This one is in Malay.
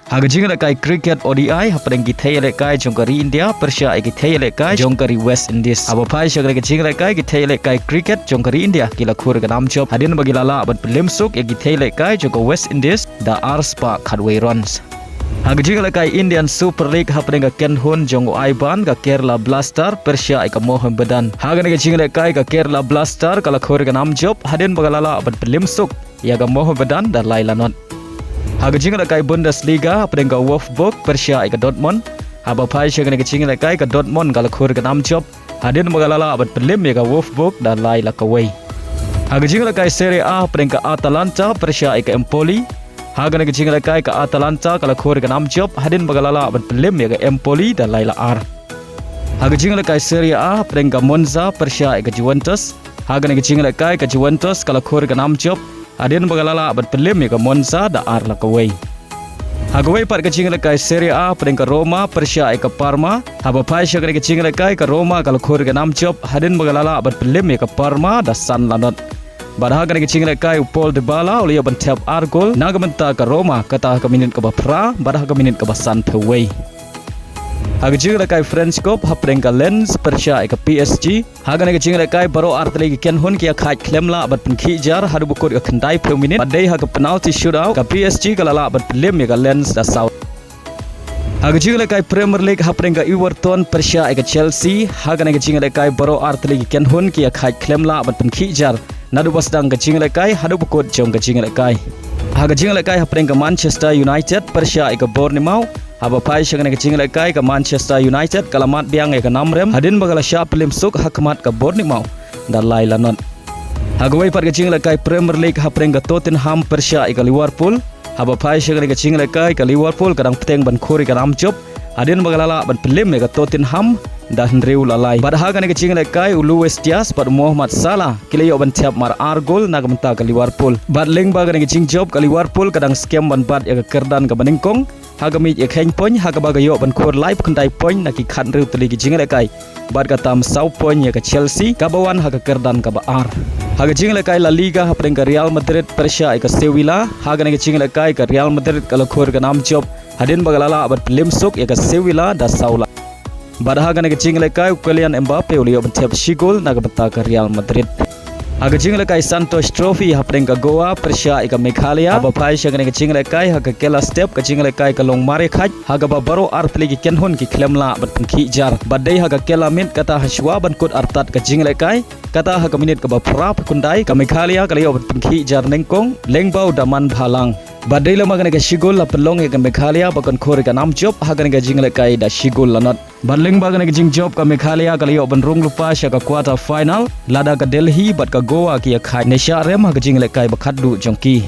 Haga jing lekai cricket ODI hapadeng githai lekai jongkari India Persia githai lekai jongkari West Indies. Aba pai syagre jing lekai githai lekai cricket jongkari India kila khur ganam job hadin bagi lala abat pelimsuk githai lekai jongka West Indies da arspa Khyrwit runs. Haga jing lekai Indian Super League hapadeng Ken Hun jongo Aiban ka Kerala Blaster Persia ka Moham Badan. Haga nega jing lekai ka Kerala Blaster kala khur ganam job hadin bagi lala abat pelimsuk ya ka Moham Badan da Lailanot. Haga jing lekai Bundesliga hapadeng ka Wolfsburg Persia ka Dortmund. Aba pai syagre jing lekai ka Dortmund kala khur ganam job hadin bagi lala abat pelim ya ka Wolfsburg da Laila kawai. Haga jing lekai Serie A hapadeng ka Atalanta Persia ka Empoli. Haga nega jing lekai ka Atalanta kala khur ganam job hadin bagalala abat pelim ya ka Empoli da Laila R. Haga jing lekai Serie A hapadeng ka Monza Persia ka Juventus. Haga nega jing lekai ka Juventus kala khur ganam job hadin bagalala abat pelim ya ka Monza da R la kawai. Haga wai pat ka jing lekai Serie A hapadeng ka Roma Persia ka Parma. Haba pai syagre ka jing lekai ka Roma kala khur ganam job hadin bagalala abat pelim ya ka Parma da San Lanot. Badha ka naging lekai Paul Dybala uliya bantap argol nagamenta ka Roma kata ka minit ka bapra badha ka minit ka basan peway. Haga jing lekai French Cup hapadeng ka Lens Persia ka PSG. Haga naging lekai baro artli Ken Hun kia khat klemla abat penkhi jar hadu bukut ka khandai pe minit badai haga penalty shootout ka PSG kala la abat pelim ya ka Lens da South. Haga jing lekai Premier League hapadeng ka Everton Persia ka Chelsea. Haga naging lekai baro artli Ken Hun kia khat klemla abat penkhi jar nadu basdang ka jing lekai hadu bukut jong ka jing lekai. Haga jing lekai hapadeng ka Manchester United Persia ka Bournemouth. Haba pai syagre ka jing lekai ka Manchester United kalamat biang ka namrem hadin bagala sya pelim suk hakmat ka Bournemouth da Lailanot. Haga wai pat ka jing lekai Premier League hapadeng ka Tottenham Persia ka Liverpool. Haba pai syagre ka jing lekai ka Liverpool kadang peteng ban khuri ka namjob hadin bagalala ban pelim ka Tottenham dan Riu lalai. Badha ka jing lekai Luis Diaz pada Muhammad Salah kila ban tiap mar argol nagamenta ka Liverpool. Bad ling ba ka jing job ka Liverpool kadang scam ban bad ya ka kerdan ka baningkong. Haga mi ya khain poin haga ba yo ban khor live khandai poin na ki khan riu tali ki jing lekai. Bad ka tam sau poin ya ka Chelsea ka bawan haga kerdan ka ba ar. Haga jing lekai La Liga hapadeng ka Real Madrid Persia ka Sevilla. Haga jing lekai ka Real Madrid kala khor ka nam job hadin bagalala abat pelim suk ya ka Sevilla da Saula. Badha ka jing lekai Kylian Mbappe uliya bantap shigol nagabata ka Real Madrid. Haga jing lekai Santos Trophy hapadeng ka Goa Persia ka Meghalaya. Aba pai syagre jing lekai haga kela step ka jing lekai ka long mare khaj haga ba baro artli ki Ken Hun ki klemla bat penkhi jar badai haga kela min kata haswa ban kut artat ka jing lekai kata haga minit ka ba prap kundai ka Meghalaya kala yo bat penkhi jar nengkong lengbau daman bhalang. Badai lama ka shigol la pelong ka Meghalaya bakon khor ka nam job haga jing lekai da shigol lanot. Badling ba ka jing job ka Meghalaya kala yo ban rung lupa sya ka quarter final lada ka Delhi bat ka Goa ki khai nesha rem haga jing lekai bakhat du jongki.